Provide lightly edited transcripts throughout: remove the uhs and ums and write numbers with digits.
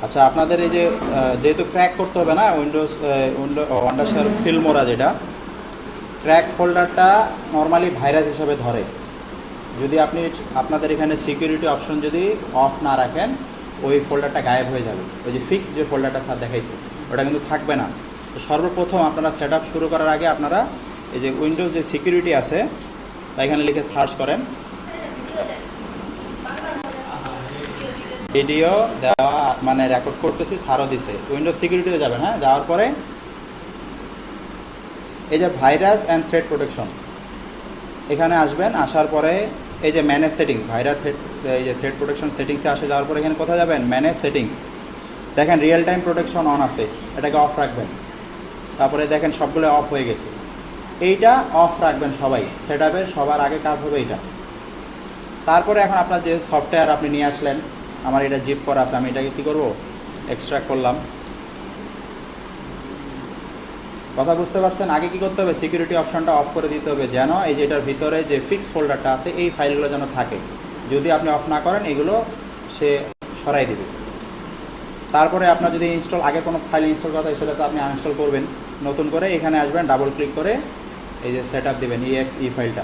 আচ্ছা, আপনাদের এই যে যেহেতু ক্র্যাক করতে হবে না ওয়ান্ডারশেয়ার ফিল্মোরা, যেটা ক্র্যাক ফোল্ডারটা নর্মালি ভাইরাস হিসাবে ধরে। যদি আপনি আপনাদের এখানে সিকিউরিটি অপশন যদি অফ না রাখেন, ওই ফোল্ডারটা গায়েব হয়ে যাবে। ওই যে ফিক্স যে ফোল্ডারটা স্যার দেখাইছে, ওটা কিন্তু থাকবে না। তো সর্বপ্রথম আপনারা সেট আপ শুরু করার আগে আপনারা এই যে উইন্ডোজ যে সিকিউরিটি আছে, এখানে লিখে সার্চ করেন। ভিডিও দেওয়া মানে রেকর্ড করতেছি, সারও দিছে। উইন্ডোজ সিকিউরিটিতে যাবেন, হ্যাঁ, যাওয়ার পরে এই যে ভাইরাস অ্যান্ড থ্রেড প্রোটেকশন, এখানে আসবেন। আসার পরে এই যে ম্যানেজ সেটিংস, ভাইরাস এই যে থ্রেড প্রোটেকশন সেটিংসে আসে যাওয়ার পরে এখানে কোথায় যাবেন, ম্যানেজ সেটিংস। দেখেন রিয়েল টাইম প্রোটেকশন অন আছে, এটাকে অফ রাখবেন। তারপরে দেখেন সবগুলো অফ হয়ে গেছে, এইটা অফ রাখবেন সবাই। সেট আপের সবার আগে কাজ হবে এইটা। তারপরে এখন আপনার যে সফটওয়্যার আপনি নিয়ে আসলেন, আমার এটা জিপ করা আছে, আমি এটাকে কী করবো, এক্সট্রাক্ট করলাম। কথা বুঝতে পারছেন? আগে কী করতে হবে, সিকিউরিটি অপশনটা অফ করে দিতে হবে, যেন এই যে এটার ভিতরে যে ফিক্স ফোল্ডারটা আছে এই ফাইলগুলো যেন থাকে। যদি আপনি অফ না করেন এগুলো সে সরাই দেবে। তারপরে আপনার যদি আগে কোনো ফাইল ইনস্টল করা হয় সেটা তো আপনি আনইনস্টল করবেন। নতুন করে এখানে আসবেন, ডাবল ক্লিক করে এই যে সেট আপ দেবেন exe ফাইলটা,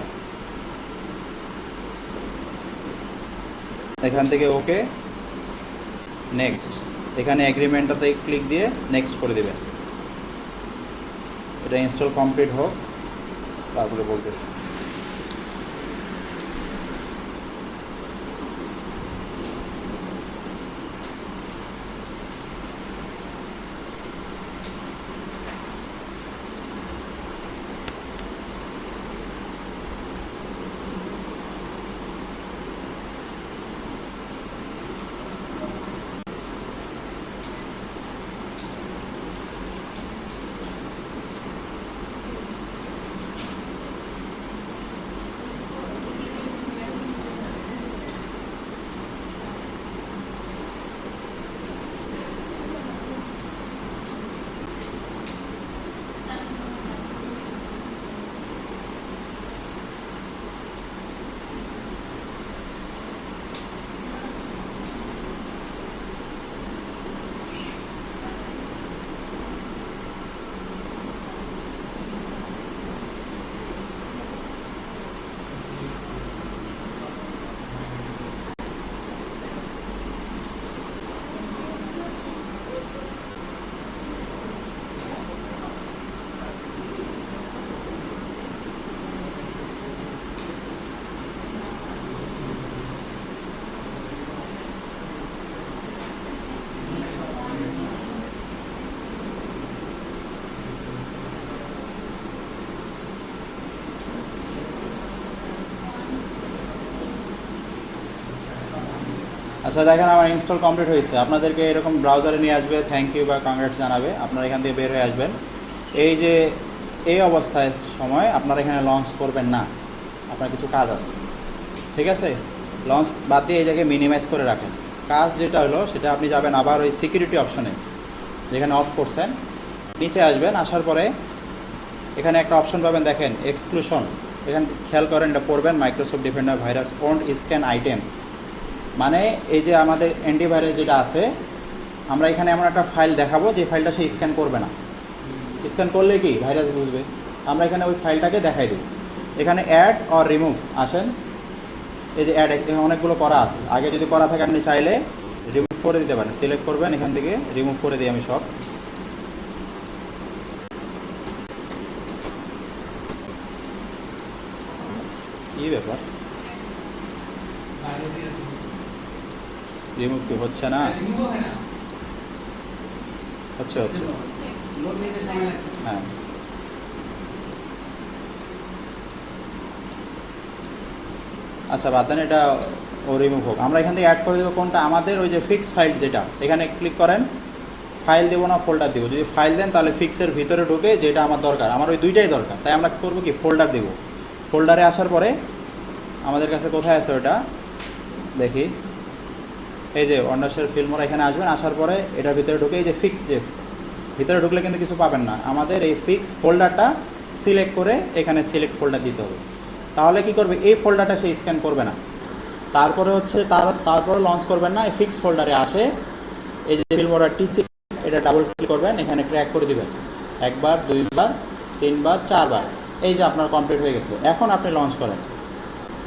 এখান থেকে ওকে, নেক্সট, এখানে এগ্রিমেন্টটাতে ক্লিক দিয়ে নেক্সট করে দেবেন। এটা ইনস্টল কমপ্লিট হোক, তারপরে বলতেছি। আচ্ছা দেখেন, আমার ইনস্টল কমপ্লিট হয়েছে। আপনাদেরকে এরকম ব্রাউজারে নিয়ে আসবে, থ্যাংক ইউ বা কংগ্রেটস জানাবে। আপনারা এখান থেকে বের হয়ে আসবেন। এই যে এই অবস্থায় সময় আপনারা এখানে লঞ্চ করবেন না, আপনার কিছু কাজ আছে, ঠিক আছে? লঞ্চ বাদ দিয়ে এই জায়গায় মিনিমাইজ করে রাখেন। কাজ যেটা হলো সেটা আপনি যাবেন আবার ওই সিকিউরিটি অপশনে, যেখানে অফ করছেন, নিচে আসবেন। আসার পরে এখানে একটা অপশন পাবেন, দেখেন এক্সক্লুশন। এখানে খেয়াল করেন, এটা পড়বেন, Microsoft defender virus won't scan items. মানে এই যে আমাদের অ্যান্টিভাইরাস যেটা আছে, আমরা এখানে এমন একটা ফাইল দেখাবো যে ফাইলটা সে স্ক্যান করবে না। স্ক্যান করলে কি ভাইরাস বুঝবে, আমরা এখানে ওই ফাইলটাকে দেখাই দেব। এখানে অ্যাড অর রিমুভ আসেন। এই যে অ্যাড অনেকগুলো করা আছে, আগে যদি করা থাকে আপনি চাইলে রিমুভ করে দিতে পারেন। সিলেক্ট করবেন, এখান থেকে রিমুভ করে দিই আমি সব। কী ব্যাপার, রিমুভ কি হচ্ছে না? হচ্ছে হচ্ছে, হ্যাঁ। আচ্ছা বাদ দেন, এটা ও রিমুভ হোক। আমরা এখান থেকে অ্যাড করে দেবো কোনটা, আমাদের ওই যে ফিক্স ফাইল যেটা, এখানে ক্লিক করেন। ফাইল দেবো না ফোল্ডার দেবো? যদি ফাইল দেন তাহলে ফিক্সের ভিতরে ঢুকে যেটা আমার দরকার, আমার ওই দুইটাই দরকার, তাই আমরা করবো কি, ফোল্ডার দেবো। ফোল্ডারে আসার পরে আমাদের কাছে কোথায় আছে ওটা দেখি, এই যে ওয়ান্ডারশেয়ার ফিল্মোরা, এখানে আসবেন। আসার পরে এটার ভিতরে ঢুকে এই যে ফিক্স, যে ভিতরে ঢুকলে কিন্তু কিছু পাবেন না, আমাদের এই ফিক্স ফোল্ডারটা সিলেক্ট করে এখানে সিলেক্ট ফোল্ডার দিতে হবে। তাহলে কি করবে, এই ফোল্ডারটা সে স্ক্যান করবে না। তারপরে হচ্ছে তারপরে লঞ্চ করবেন না, এই ফিক্স ফোল্ডারে আসে, এই যে ফিল্মোরা টিসি, এটা ডাবল ক্লিক করবেন, এখানে ক্র্যাক করে দিবেন একবার, দুইবার, তিনবার, চারবার। এই যে আপনার কমপ্লিট হয়ে গেছে। এখন আপনি লঞ্চ করেন,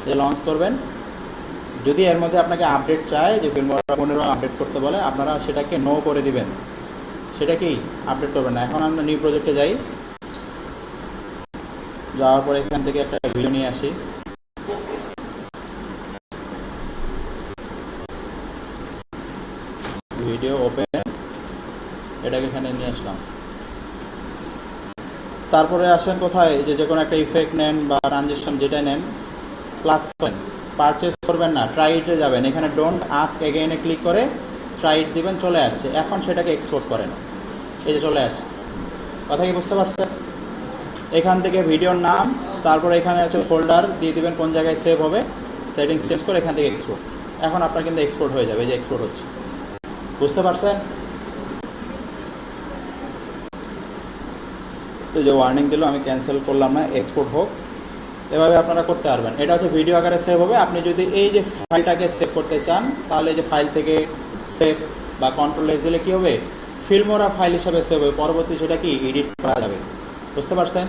যে লঞ্চ করবেন। যদি এর মধ্যে আপনাকে আপডেট চায়, যে ফিল্মোরা 15 আপডেট করতে বলে, আপনারা সেটাকে নো করে দিবেন, সেটা কি আপডেট করবেন না। এখন আমরা নিউ প্রজেক্টে যাই, যাওয়ার পরে এখান থেকে একটা ভিডিও নিয়ে আসি। ভিডিও ওপেন, এটাকে এখানে নিয়ে আসলাম। তারপরে আসেন কোথায়, যে কোনো একটা ইফেক্ট নেন বা ট্রানজিশন যেটাই নেন, প্লাস পয়েন্ট, পারচেস করবেন না, ট্রাইটে যাবেন, এখানে ডোন্ট আস্ক এগেইনে ক্লিক করে ট্রাইট দিবেন, চলে আসছে। এখন সেটাকে এক্সপোর্ট করেন, এই যে চলে আসছে। কথা কি বুঝতে পারছেন? এখান থেকে ভিডিওর নাম, তারপরে এখানে হচ্ছে ফোল্ডার দিয়ে দিবেন, কোন জায়গায় সেভ হবে, সেটিংস চেঞ্জ করে এখান থেকে এক্সপোর্ট। এখন আপনার কিন্তু এক্সপোর্ট হয়ে যাবে, এই যে এক্সপোর্ট হচ্ছে। বুঝতে পারছেন? এই যে ওয়ার্নিং দিল, আমি ক্যান্সেল করলাম না, এক্সপোর্ট হোক। এভাবে আপনারা করতে পারবেন। এটা হচ্ছে ভিডিও আকারে সেভ হবে। আপনি যদি এই যে ফাইলটাকে সেভ করতে চান, তাহলে এই যে ফাইল থেকে সেভ বা কন্ট্রোল এস দিলে কী হবে, ফিল্মোরা ফাইল হিসাবে সেভ হবে। পরবর্তী সেটা কি এডিট করা যাবে। বুঝতে পারছেন?